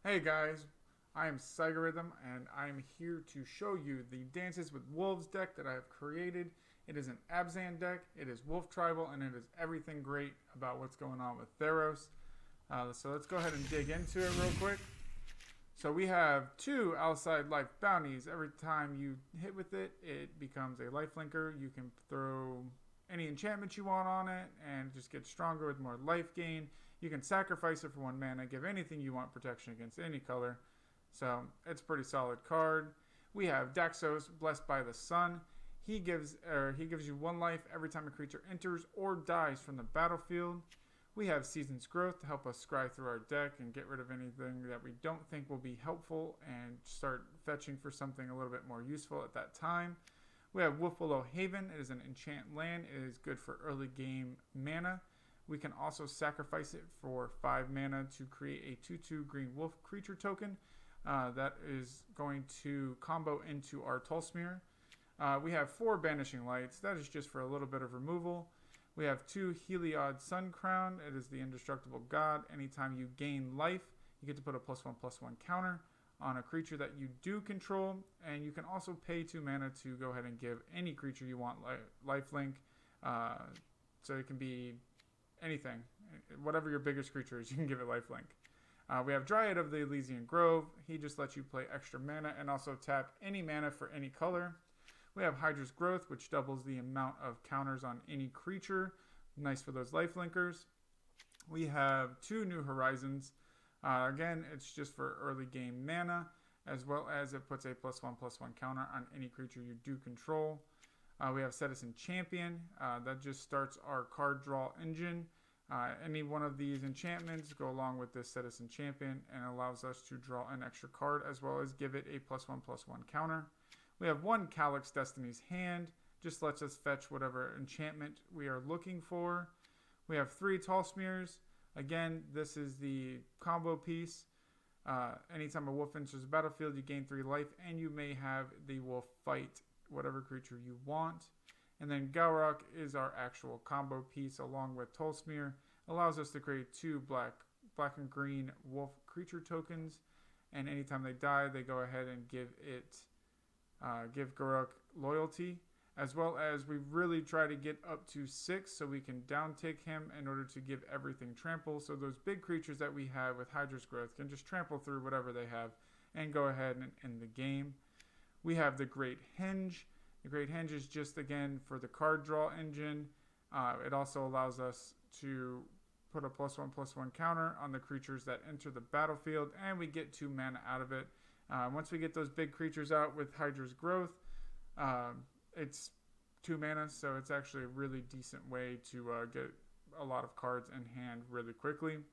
Hey guys, I am Cygarhythm and I am here to show you the Dances with Wolves deck that I have created. It is an Abzan deck, it is Wolf Tribal, and it is everything great about what's going on with Theros. So let's go ahead and dig into it real quick. So we have two outside life bounties. Every time you hit with it, it becomes a lifelinker. You can throw any enchantment you want on it and just get stronger with more life gain. You can sacrifice it for 1 mana, give anything you want protection against any color. So it's a pretty solid card. We have Daxos, Blessed by the Sun. He gives you 1 life every time a creature enters or dies from the battlefield. We have Season's Growth to help us scry through our deck and get rid of anything that we don't think will be helpful and start fetching for something a little bit more useful at that time. We have Wolfwillow Haven. It is an enchant land. It is good for early game mana. We can also sacrifice it for 5 mana to create a 2/2 green wolf creature token that is going to combo into our Tolsimir. We have 4 Banishing Lights. That is just for a little bit of removal. We have 2 Heliod Sun Crown. It is the indestructible god. Anytime you gain life, you get to put a +1/+1 counter on a creature that you do control. And you can also pay 2 mana to go ahead and give any creature you want lifelink. So it can be anything. Whatever your biggest creature is, you can give it lifelink. We have Dryad of the Elysian Grove. He just lets you play extra mana and also tap any mana for any color. We have Hydra's Growth, which doubles the amount of counters on any creature. Nice for those lifelinkers. We have 2 New Horizons. Again, it's just for early game mana, as well as it puts a +1/+1 counter on any creature you do control. We have Citizen Champion. That just starts our card draw engine. Any one of these enchantments go along with this Citizen Champion and allows us to draw an extra card as well as give it a +1/+1 counter. We have 1 Calyx Destiny's Hand. Just lets us fetch whatever enchantment we are looking for. We have 3 Tolsimirs. Again, this is the combo piece. Anytime a wolf enters the battlefield, you gain 3 life and you may have the wolf fight whatever creature you want. And then Garruk is our actual combo piece along with Tolsimir. Allows us to create 2 black and green wolf creature tokens. And anytime they die, they go ahead and give Garruk loyalty. As well as we really try to get up to 6 so we can downtick him in order to give everything trample. So those big creatures that we have with Hydra's Growth can just trample through whatever they have and go ahead and end the game. We have the Great Henge. The Great Henge is just, again, for the card draw engine. It also allows us to put a +1/+1 counter on the creatures that enter the battlefield, and we get 2 mana out of it. Once we get those big creatures out with Hydra's Growth, it's 2 mana, so it's actually a really decent way to get a lot of cards in hand really quickly.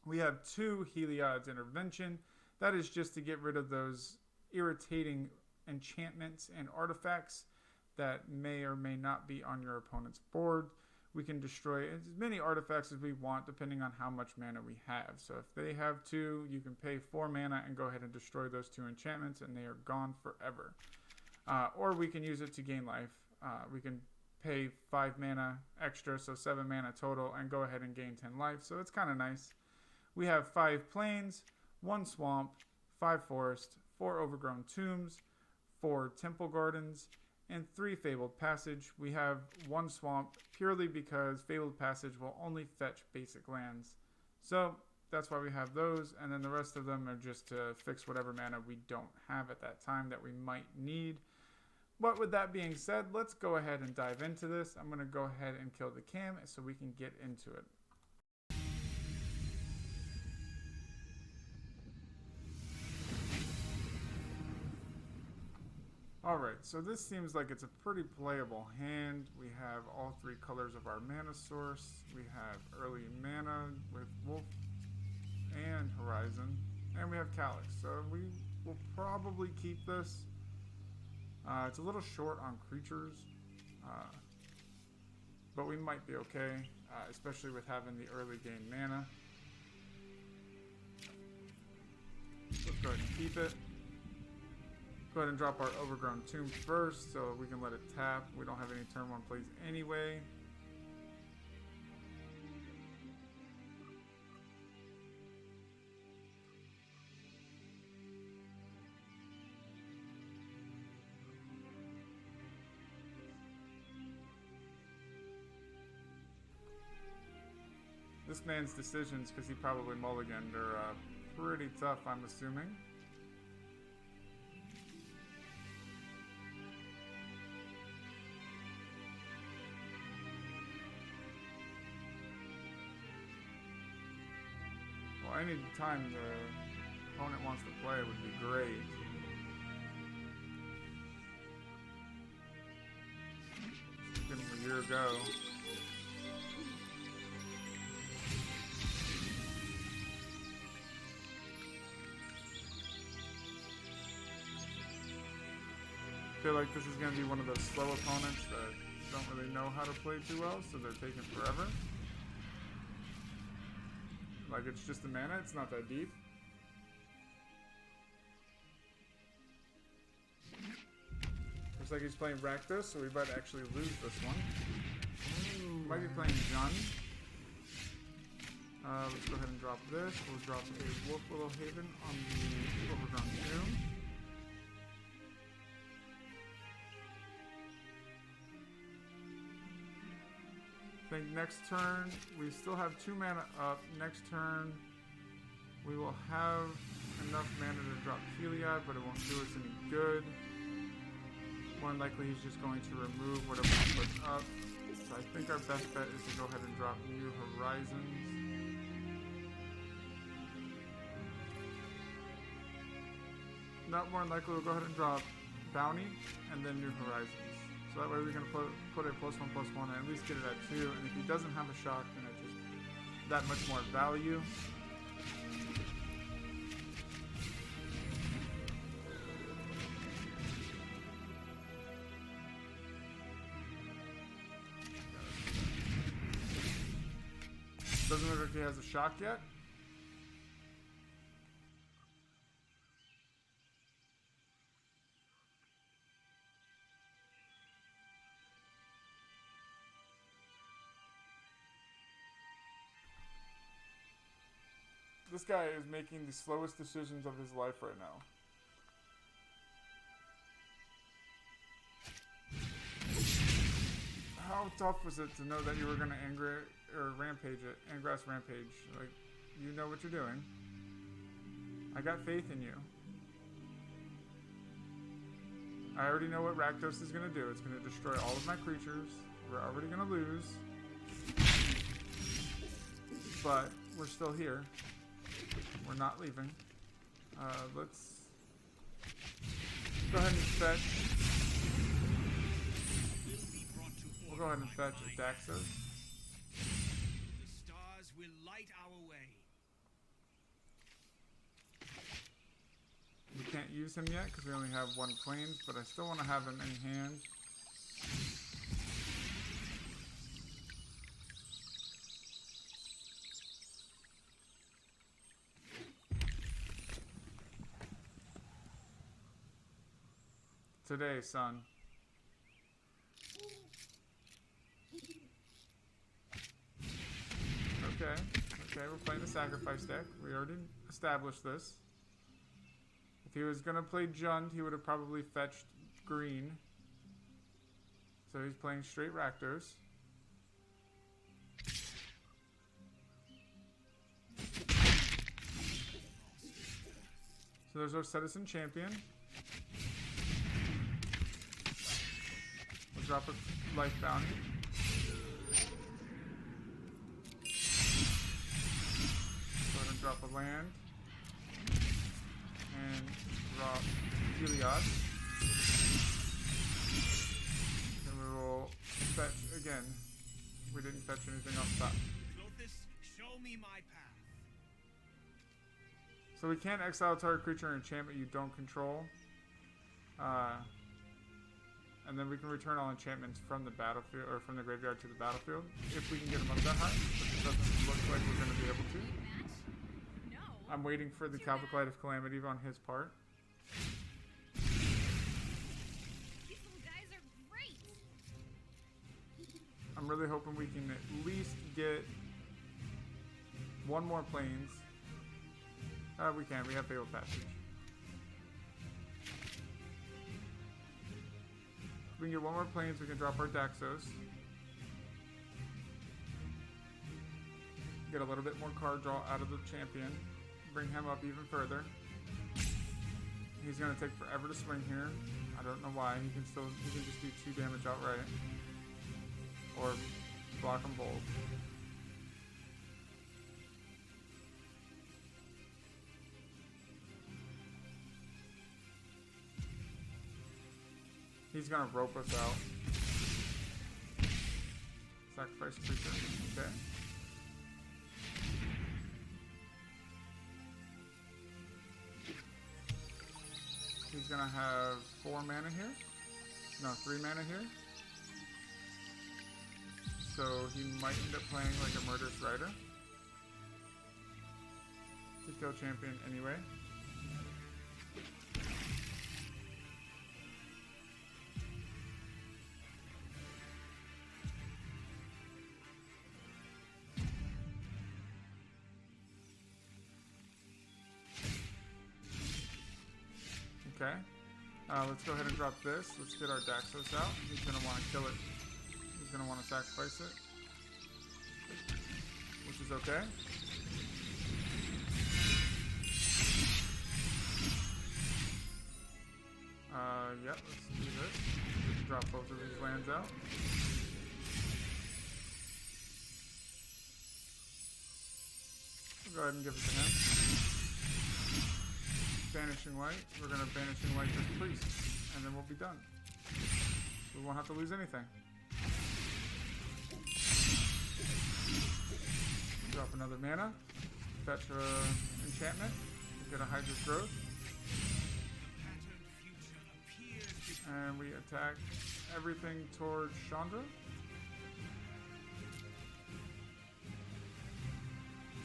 We have 2 Heliod's Intervention. That is just to get rid of those irritating enchantments and artifacts that may or may not be on your opponent's board. We can destroy as many artifacts as we want depending on how much mana we have. So if they have 2, you can pay 4 mana and go ahead and destroy those 2 enchantments and they are gone forever. Or we can use it to gain life. We can pay 5 mana extra, so 7 mana total, and go ahead and gain 10 life. So it's kind of nice. We have 5 plains, 1 swamp, 5 forest, 4 overgrown tombs, 4 temple gardens, and 3 fabled passage. We have 1 swamp purely because fabled passage will only fetch basic lands. So that's why we have those, and then the rest of them are just to fix whatever mana we don't have at that time that we might need. But with that being said, let's go ahead and dive into this. I'm going to go ahead and kill the cam so we can get into it. Alright, so this seems like it's a pretty playable hand. We have all 3 colors of our mana source. We have early mana with Wolf and Horizon. And we have Calyx. So we will probably keep this. It's a little short on creatures. But we might be okay. Especially with having the early game mana. Let's go ahead and keep it. Go ahead and drop our Overgrown Tomb first so we can let it tap. We don't have any turn 1 plays anyway. This man's decisions, because he probably mulliganed, are pretty tough, I'm assuming. Well, any time the opponent wants to play would be great. Just give him a year ago. I feel like this is going to be one of those slow opponents that don't really know how to play too well, so they're taking forever. Like, it's just a mana, it's not that deep. Looks like he's playing Rakdos, so we might actually lose this one. Might be playing Jund. Let's go ahead and drop this. We'll drop a Wolf Willow Haven on the Overgrown Tomb. I think next turn, we still have 2 mana up. Next turn, we will have enough mana to drop Heliod, but it won't do us any good. More than likely, he's just going to remove whatever he puts up. So I think our best bet is to go ahead and drop New Horizons. Not more than likely, we'll go ahead and drop Bounty and then New Horizons. So that way we can put a +1/+1 and at least get it at 2. And if he doesn't have a shock, then it's just that much more value. Doesn't look like he has a shock yet. This guy is making the slowest decisions of his life right now. How tough was it to know that you were going to rampage it, Ingress Rampage? Like, you know what you're doing. I got faith in you. I already know what Rakdos is going to do. It's going to destroy all of my creatures. We're already going to lose. But we're still here. We're not leaving. Let's go ahead and fetch. We'll go ahead and fetch a Daxos. The stars will light our way. We can't use him yet because we only have 1 Plains, but I still want to have him in hand. Today, son. Okay, we're playing the sacrifice deck. We already established this. If he was gonna play Jund, he would have probably fetched green. So he's playing straight Rakdos. So there's our Citizen Champion. We'll drop a Life Bounty. Go ahead and drop a land. And drop Heliod. Then we will fetch again. We didn't fetch anything off top. Clothis, show me my path. So we can't exile target creature or enchantment you don't control. And then we can return all enchantments from the battlefield or from the graveyard to the battlefield if we can get them up that high. But it doesn't look like we're going to be able to. I'm waiting for the Calvic Light of Calamity on his part. These little guys are great. I'm really hoping we can at least get 1 more Plains. We can. We have Fatal Passage. If we can get 1 more Plains, we can drop our Daxos. Get a little bit more card draw out of the champion. Bring him up even further. He's going to take forever to swing here. I don't know why. He can just do 2 damage outright. Or block them both. He's going to rope us out. Sacrifice creature. Okay. He's going to have 4 mana here. No, 3 mana here. So he might end up playing like a Murderous Rider to kill champion anyway. Okay. Let's go ahead and drop this. Let's get our Daxos out. He's going to want to kill it. He's going to want to sacrifice it. Which is okay. Yep, let's do this. Just drop both of these lands out. We'll go ahead and give it to him. Banishing Light. We're going to Banishing Light this priest, and then we'll be done. We won't have to lose anything. Drop another mana. Fetch an enchantment. Get a Hydra's Growth. And we attack everything towards Chandra.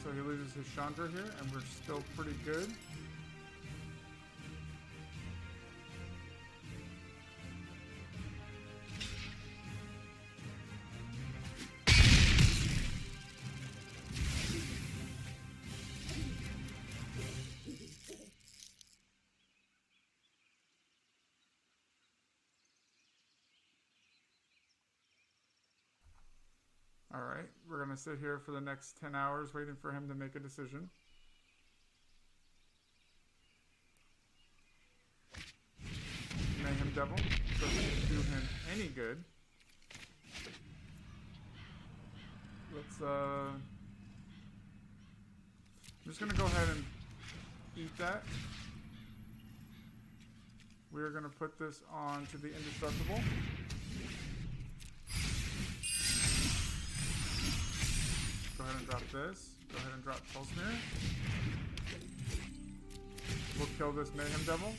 So he loses his Chandra here, and we're still pretty good. Alright, we're going to sit here for the next 10 hours waiting for him to make a decision. Mayhem Devil doesn't do him any good. Let's, I'm just going to go ahead and eat that. We're going to put this on to the Indestructible. Go ahead and drop this. Go ahead and drop Tolsimir. We'll kill this Mayhem Devil.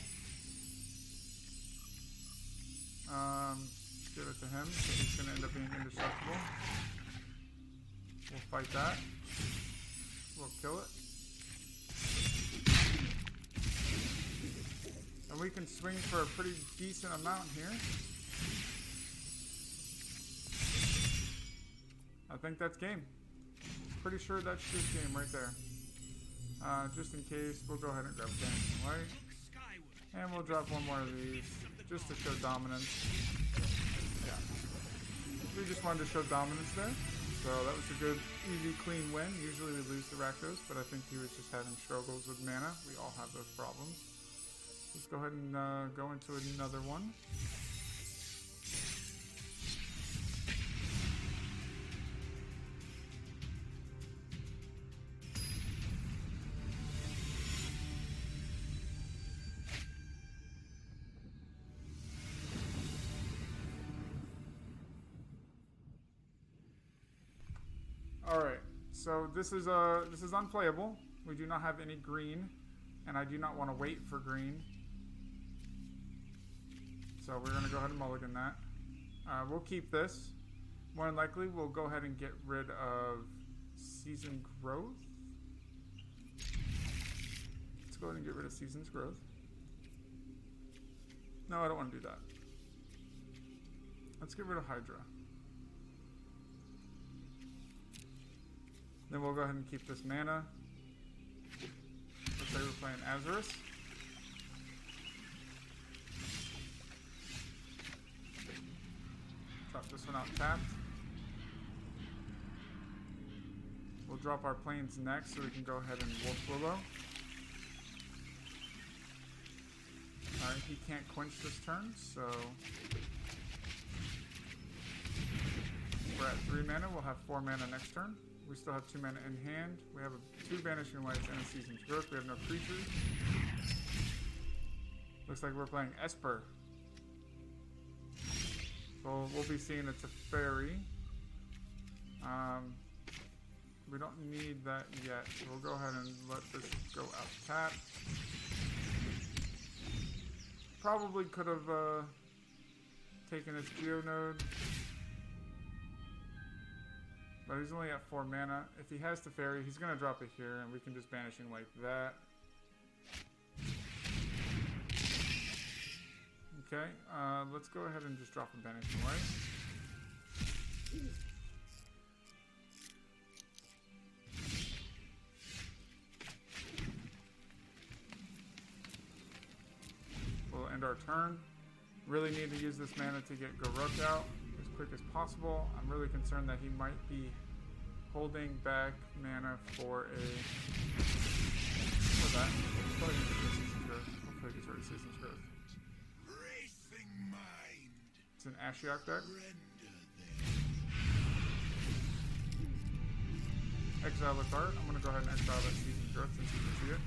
Give it to him. So he's going to end up being indestructible. We'll fight that. We'll kill it. And we can swing for a pretty decent amount here. I think that's game. Pretty sure that's just game right there. Just in case, we'll go ahead and grab Banishing Light. And we'll drop one more of these just to show dominance. Yeah. We just wanted to show dominance there. So that was a good, easy, clean win. Usually we lose to Rakdos, but I think he was just having struggles with mana. We all have those problems. Let's go ahead and go into another one. Alright, so this is unplayable. We do not have any green, and I do not want to wait for green. So we're going to go ahead and mulligan that. We'll keep this. More than likely, we'll go ahead and get rid of Season Growth. Let's go ahead and get rid of Season's Growth. No, I don't want to do that. Let's get rid of Hydra. Then we'll go ahead and keep this mana. Let's say we're playing Azurus. Drop this one out tapped. We'll drop our planes next so we can go ahead and Wolf Willow. Alright, he can't quench this turn, so we're at 3 mana. We'll have 4 mana next turn. We still have 2 mana in hand. We have 2 Banishing Lights and a Season's Growth. We have no creatures. Looks like we're playing Esper. So we'll be seeing it's a fairy. We don't need that yet. So we'll go ahead and let this go out tapped. Probably could have taken his Geonode. But he's only at 4 mana. If he has the fairy, he's going to drop it here, and we can just Banishing Light that. Okay, let's go ahead and just drop a Banishing Light. We'll end our turn. Really need to use this mana to get Garruk out as quick as possible. I'm really concerned that he might be holding back mana for a... that? Hopefully he gets rid of Season's Growth. It's an Ashiok deck. Exile the card. I'm going to go ahead and exile that Season's Growth since you can see it.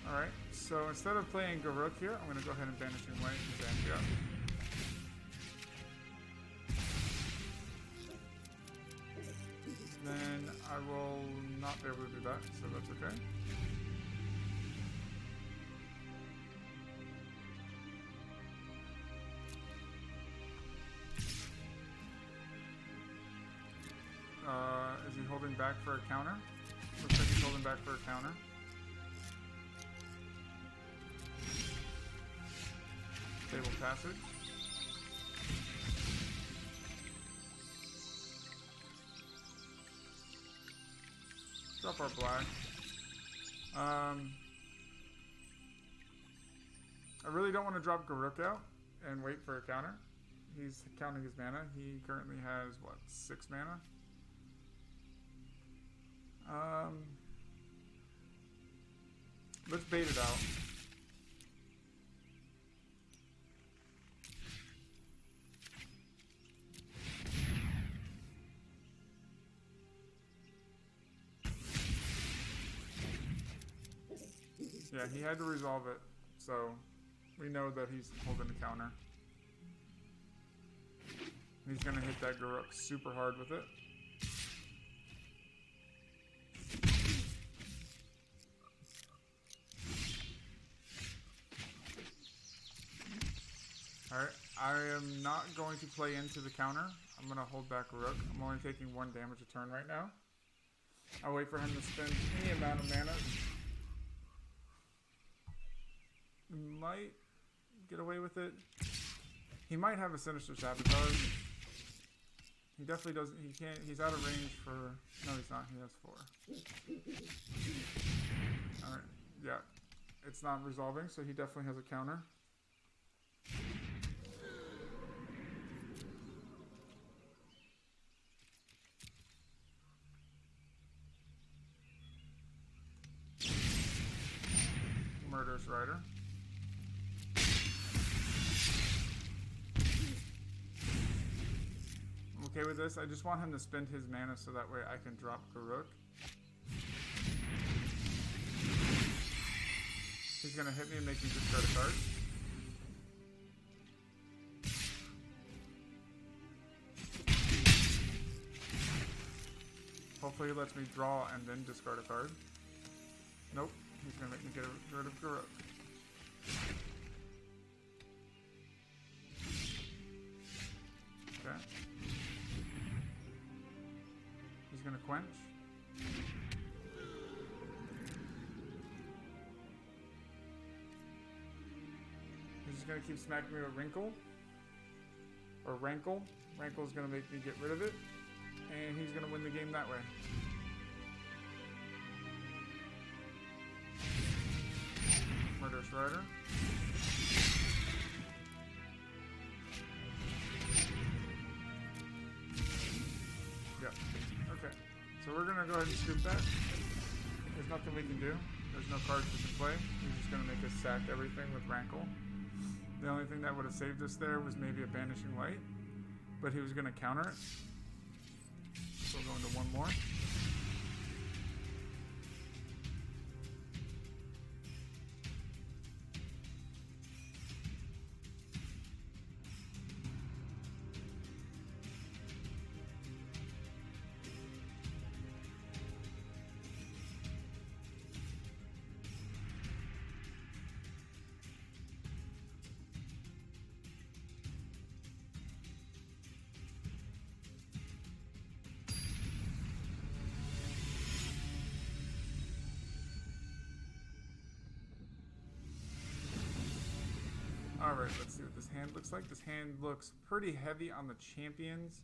Alright, so instead of playing Garruk here, I'm going to go ahead and Banishing Light his Ashiok. Then I will not be able to do that, so that's okay. Is he holding back for a counter? Looks like he's holding back for a counter. Stable Passage. Drop our black. I really don't want to drop Garruk out and wait for a counter. He's counting his mana. He currently has, what, 6 mana? Let's bait it out. Yeah, he had to resolve it, so we know that he's holding the counter. He's going to hit that Garruk super hard with it. Alright, I am not going to play into the counter. I'm going to hold back Garruk. I'm only taking 1 damage a turn right now. I'll wait for him to spend any amount of mana. Might get away with it. He might have a Sinister Sabotage. He definitely doesn't. He can't. He's out of range for. No, he's not. He has 4. Alright. Yeah. It's not resolving, so he definitely has a counter. Murderous Rider. I'm okay with this. I just want him to spend his mana so that way I can drop Garruk. He's gonna hit me and make me discard a card. Hopefully he lets me draw and then discard a card. Nope. He's gonna make me get rid of Garruk. Okay. He's gonna quench. He's just gonna keep smacking me with Wrinkle. Or Rankle. Rankle's gonna make me get rid of it. And he's gonna win the game that way. Murderous Rider. we're gonna go ahead and scoop that. There's nothing we can do. There's no cards we can play. He's just gonna make us sack everything with Rankle. The only thing that would have saved us there was maybe a Banishing Light, but he was gonna counter it. So we'll go into one more. Alright, let's see what this hand looks like. This hand looks pretty heavy on the champions,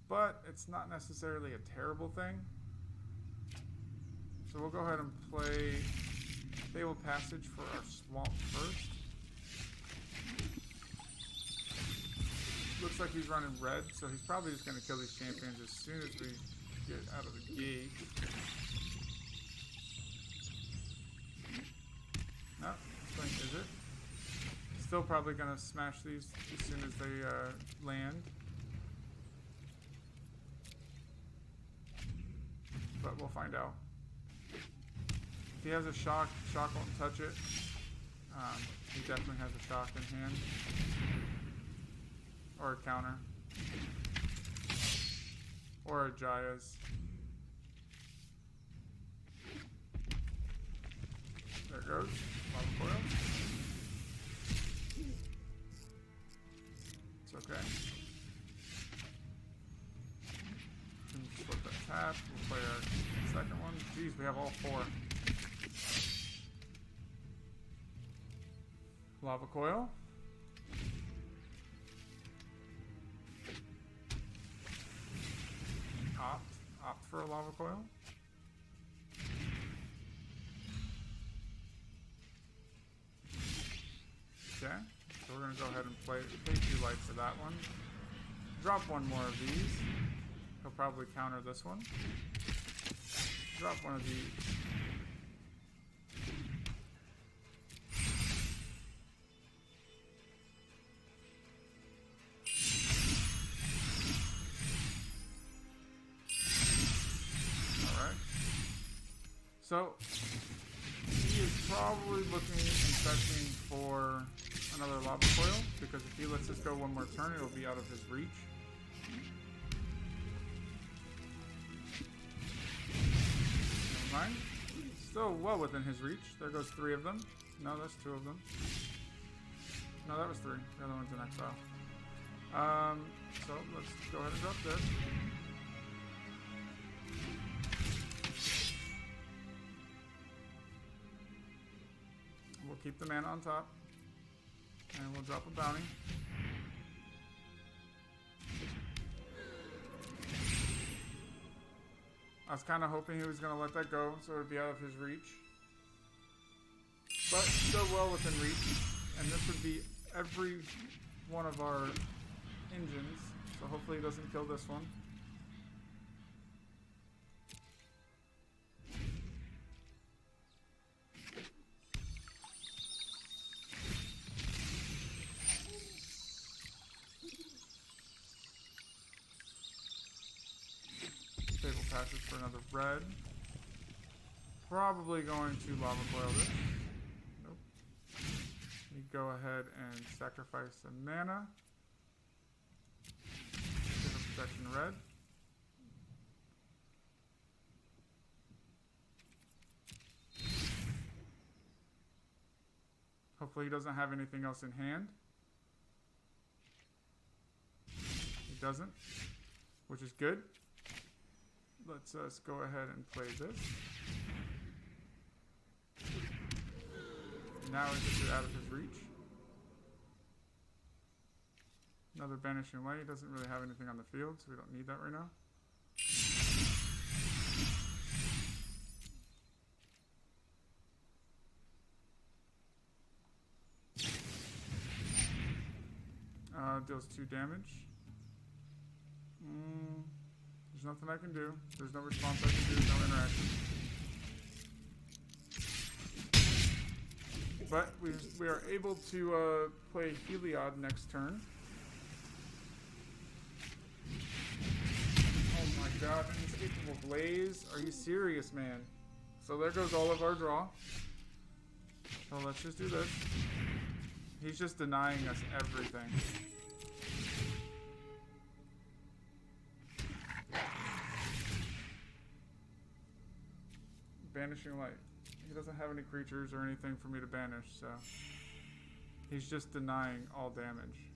but it's not necessarily a terrible thing. So we'll go ahead and play Fabled Passage for our Swamp first. Looks like he's running red, so he's probably just going to kill these champions as soon as we get out of the gate. No, this thing is it. Still probably gonna smash these as soon as they land. But we'll find out. If he has a shock, shock won't touch it. He definitely has a shock in hand. Or a counter. Or a Jaya's. There it goes. Lava coil. It's okay. Flip that tap. We'll play our second one. Jeez, we have all four. Lava coil. Opt for a lava coil. Okay. So we're going to go ahead and pay 2 light for that one. Drop one more of these. He'll probably counter this one. Drop one of these. Alright. So, he is probably looking and fetching for another lava coil, because if he lets us go one more turn, it'll be out of his reach. Never mind. Still well within his reach. There goes 3 of them. No, that's 2 of them. No, that was 3. The other one's in exile. So let's go ahead and drop this. We'll keep the mana on top. And we'll drop a bounty. I was kind of hoping he was going to let that go, so it would be out of his reach. But still well within reach. And this would be every one of our engines. So hopefully he doesn't kill this one. Fabled Passage for another red. Probably going to lava coil this. Nope. We go ahead and sacrifice a mana. Give a protection red. Hopefully he doesn't have anything else in hand. He doesn't, which is good. Let's go ahead and play this. Now it gets it out of his reach. Another Banishing Light. He doesn't really have anything on the field, so we don't need that right now. Deals 2 damage. There's nothing I can do. There's no response I can do. No interaction. But we are able to play Heliod next turn. Oh my god, an Inescapable Blaze? Are you serious, man? So there goes all of our draw. So let's just do this. He's just denying us everything. Banishing Light. He doesn't have any creatures or anything for me to banish, so he's just denying all damage.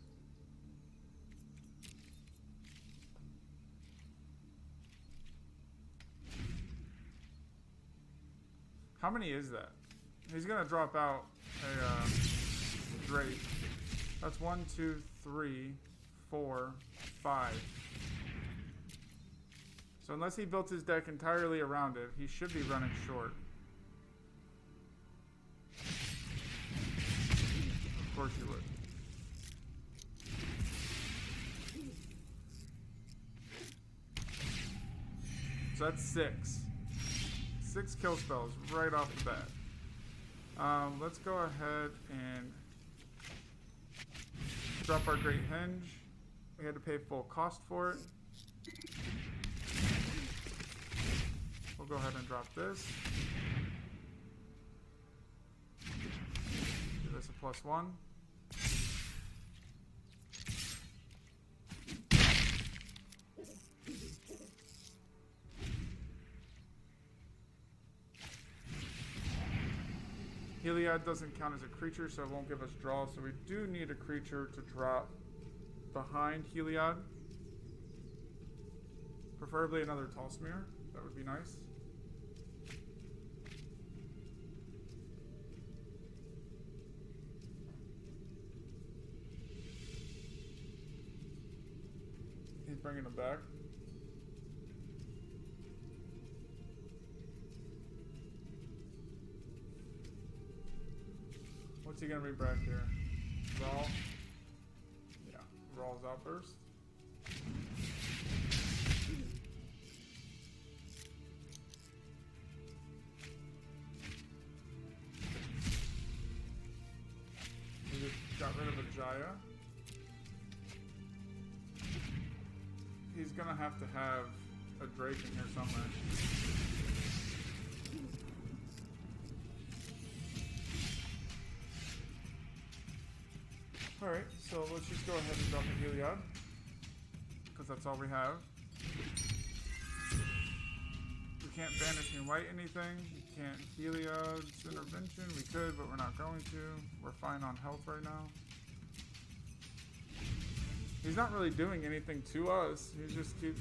How many is that? He's gonna drop out a Drake. That's 1, 2, 3, 4, 5. So unless he built his deck entirely around it, he should be running short. Of course you would. So that's 6. 6 kill spells right off the bat. Let's go ahead and drop our Great Henge. We had to pay full cost for it. We'll go ahead and drop this. Give this a +1. Heliod doesn't count as a creature, so it won't give us draw. So we do need a creature to drop behind Heliod. Preferably another Tolsimir. That would be nice. He's bringing him back. What's he gonna bring back here? Raw? Yeah, Raw's Outburst. We just got rid of a Jaya. He's gonna have to have a Drake in here somewhere. Alright, so let's just go ahead and drop a Heliod, because that's all we have. We can't banish and white anything. We can't Heliod's Intervention. We could, but we're not going to. We're fine on health right now. He's not really doing anything to us. He just keeps,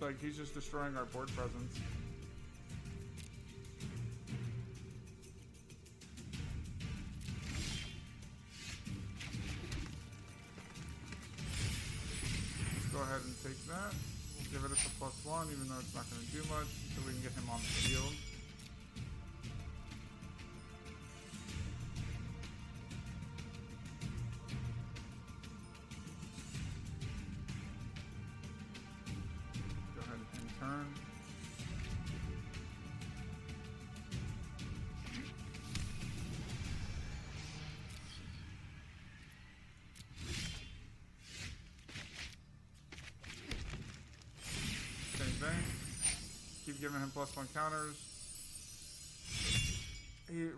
like, he's just destroying our board presence. Go ahead and take that. We'll give it a +1, even though it's not going to do much, so we can get him on the field. Go ahead and turn. Keep giving him +1 counters.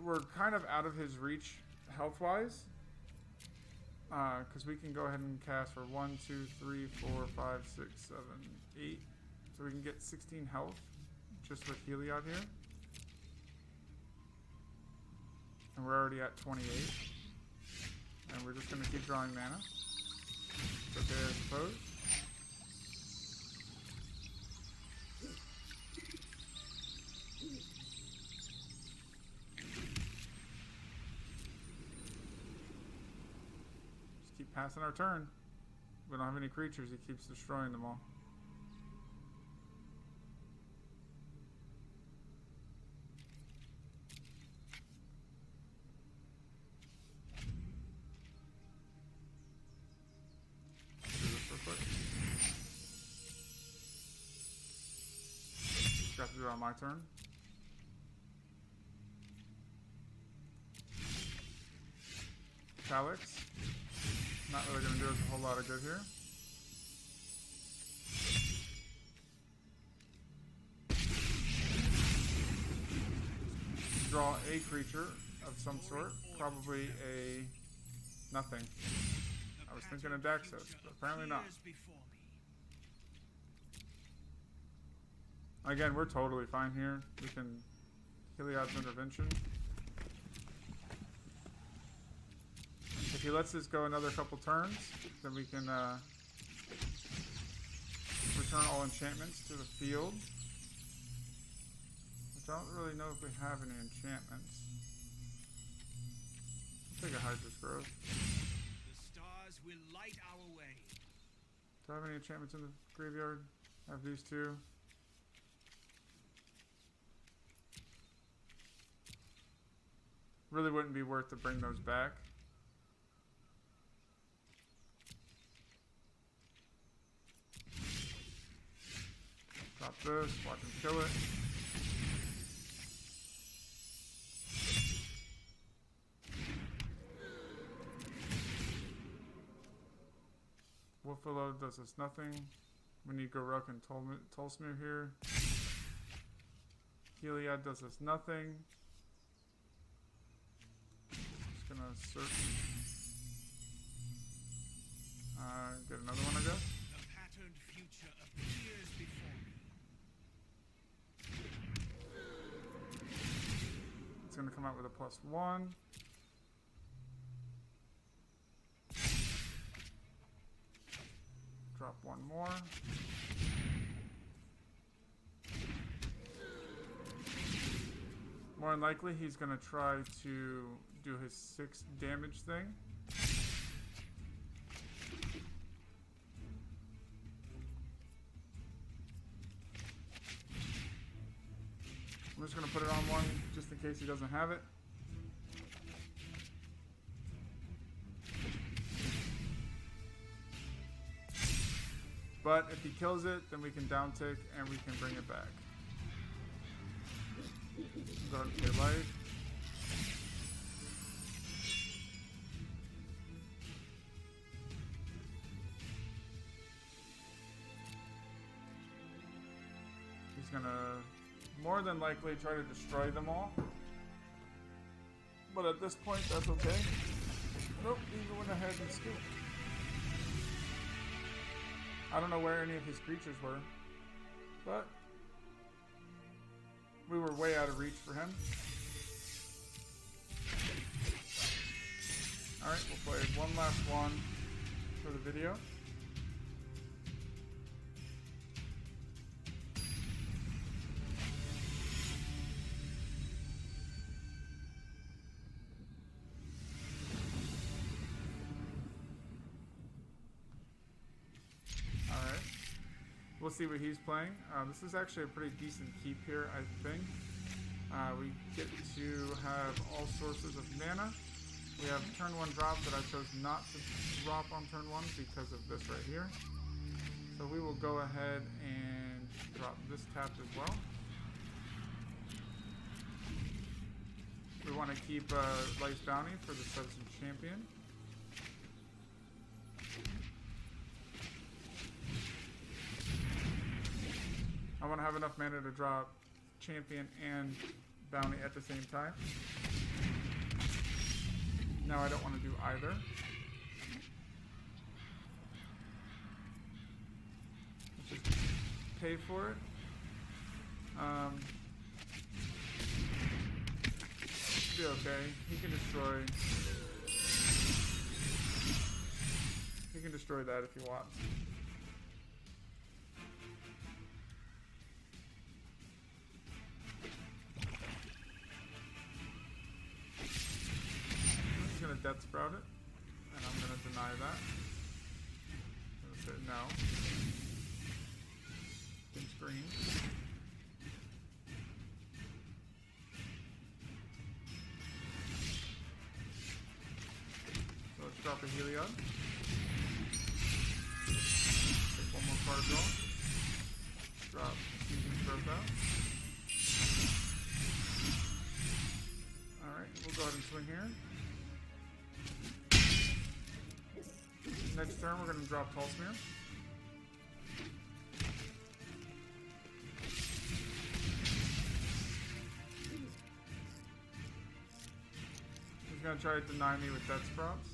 We're kind of out of his reach health-wise. Because we can go ahead and cast for 1, 2, 3, 4, 5, 6, 7, 8. So we can get 16 health just with Heliod here. And we're already at 28. And we're just going to keep drawing mana. It's okay, I suppose. Passing our turn. We don't have any creatures. He keeps destroying them all. Do this real quick. do it on my turn. Calyx. Not really going to do us a whole lot of good here. Draw a creature of some sort. Probably a nothing. I was thinking a Daxos, but apparently not. Again, we're totally fine here. We can Heliod's Intervention. If he lets this go another couple turns, then we can return all enchantments to the field. Which I don't really know if we have any enchantments. I'll take a Hydra's Growth. The stars will light our way. Do I have any enchantments in the graveyard? I have these two. Really wouldn't be worth to bring those back. Drop this, watch him kill it. Wolfillo does us nothing. We need Garruk and Tolsimir here. Heliod does us nothing. Just gonna search. Get another one, I guess. The patterned future appears before me. It's gonna come out with a +1. Drop one more. More than likely, he's going to try to do his 6 damage thing. I'm just going to put it on one just in case he doesn't have it. But if he kills it, then we can downtick and we can bring it back. Go ahead and pay life. He's gonna more than likely try to destroy them all. But at this point, that's okay. Nope, he went ahead and scooped. I don't know where any of his creatures were, but we were way out of reach for him. Alright, we'll play one last one for the video. We'll see what he's playing. This is actually a pretty decent keep here, I think. We get to have all sources of mana. We have turn 1 drop that I chose not to drop on turn 1 because of this right here. So we will go ahead and drop this tapped as well. We want to keep Life's Bounty for the Citizen Champion. I want to have enough mana to drop Champion and Bounty at the same time. No, I don't want to do either. Let's just pay for it. Should be okay. He can destroy that if he wants. Death Sprout it, and I'm going to deny that. I'm going to say no. Thinks green. So let's drop a Heliod. Take one more card draw. Drop Fusion Growth out. Alright, we'll go ahead and swing here. Next turn, we're going to drop Tolsimir. He's going to try to deny me with Death Props.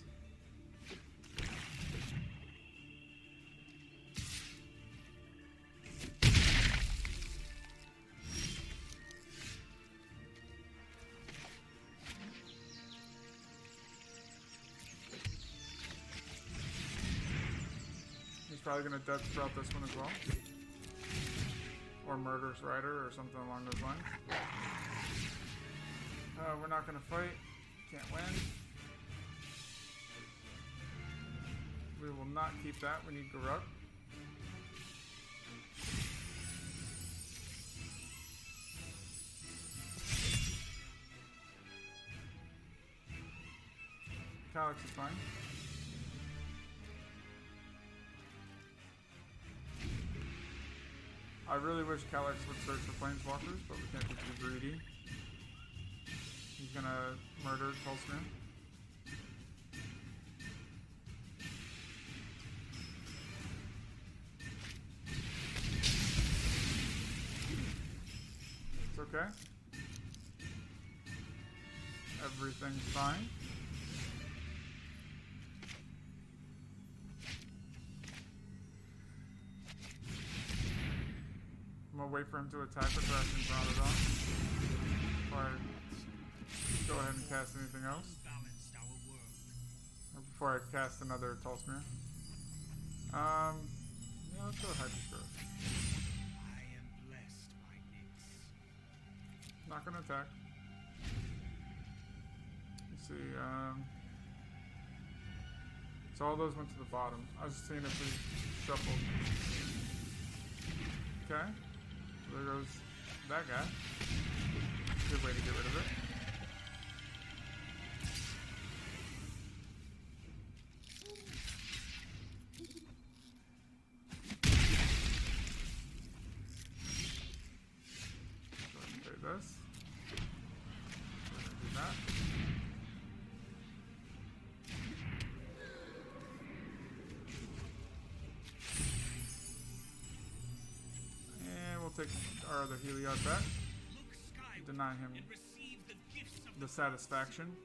Probably gonna death drop this one as well, or Murderous Rider or something along those lines. We're not gonna fight, can't win. We will not keep that. We need Garruk. Calyx is fine. I really wish Calyx would search for planeswalkers, but we can't be too greedy. He's gonna murder Tolsimir. It's okay. Everything's fine. I'm gonna wait for him to attack with Thrashing Pteranodon before I go ahead and cast anything else. Or before I cast another Tolsimir. Yeah, let's go with Hypersgrowth. I am blessed by Nyx. Not gonna attack. Let's see, so all those went to the bottom. I was just seeing if we shuffled. Okay. There goes that guy. Good way to get rid of it. Go ahead and play this. We're gonna do that. Take our other Heliod back. Deny him the satisfaction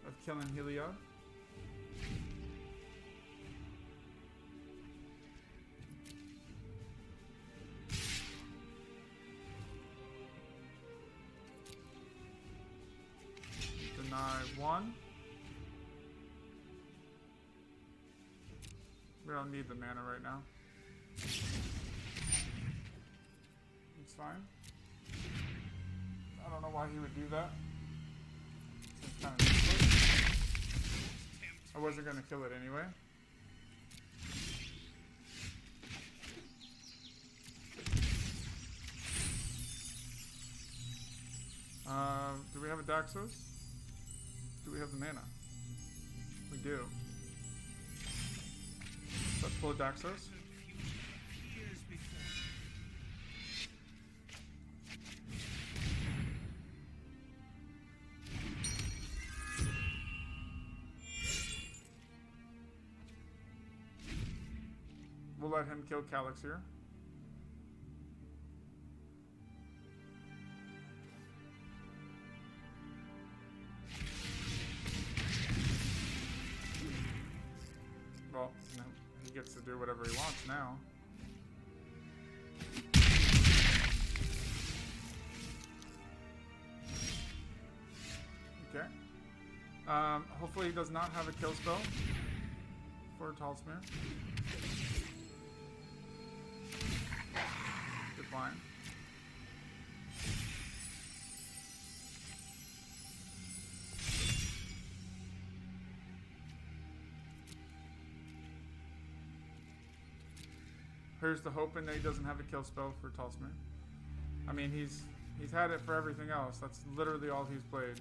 of killing Heliod. Deny one. We don't need the mana right now. Fine. I don't know why he would do that. It's kind of useless. I wasn't going to kill it anyway. Do we have a Daxos? Do we have the mana? We do. Let's pull a Daxos. We'll let him kill Calyx here. Well, no, he gets to do whatever he wants now. Okay. Hopefully he does not have a kill spell for Tolsimir. Fine. Here's the hoping that he doesn't have a kill spell for Tolsimir. I mean, he's had it for everything else. That's literally all he's played.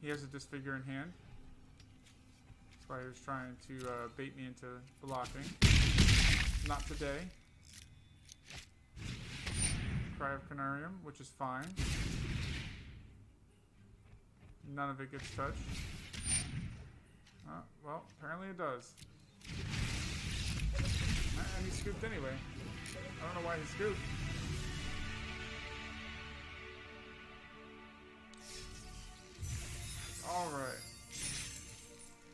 He has a Disfigure in hand. That's why he was trying to bait me into blocking. Not today. Cry of Canarium, which is fine. None of it gets touched. Well, apparently it does. And he scooped anyway. I don't know why he scooped.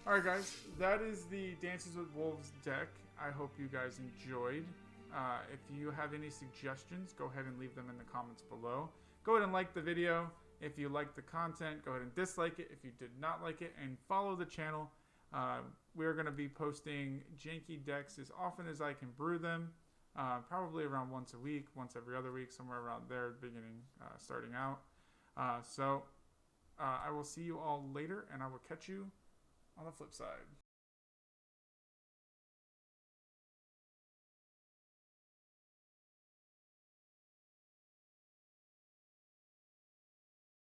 Alright guys, that is the Dances with Wolves deck. I hope you guys enjoyed. If you have any suggestions, go ahead and leave them in the comments below. Go ahead and like the video. If you like the content, go ahead and dislike it if you did not like it, and follow the channel. We're going to be posting janky decks as often as I can brew them. Probably around once a week, once every other week, somewhere around there, starting out. I will see you all later, and I will catch you on the flip side.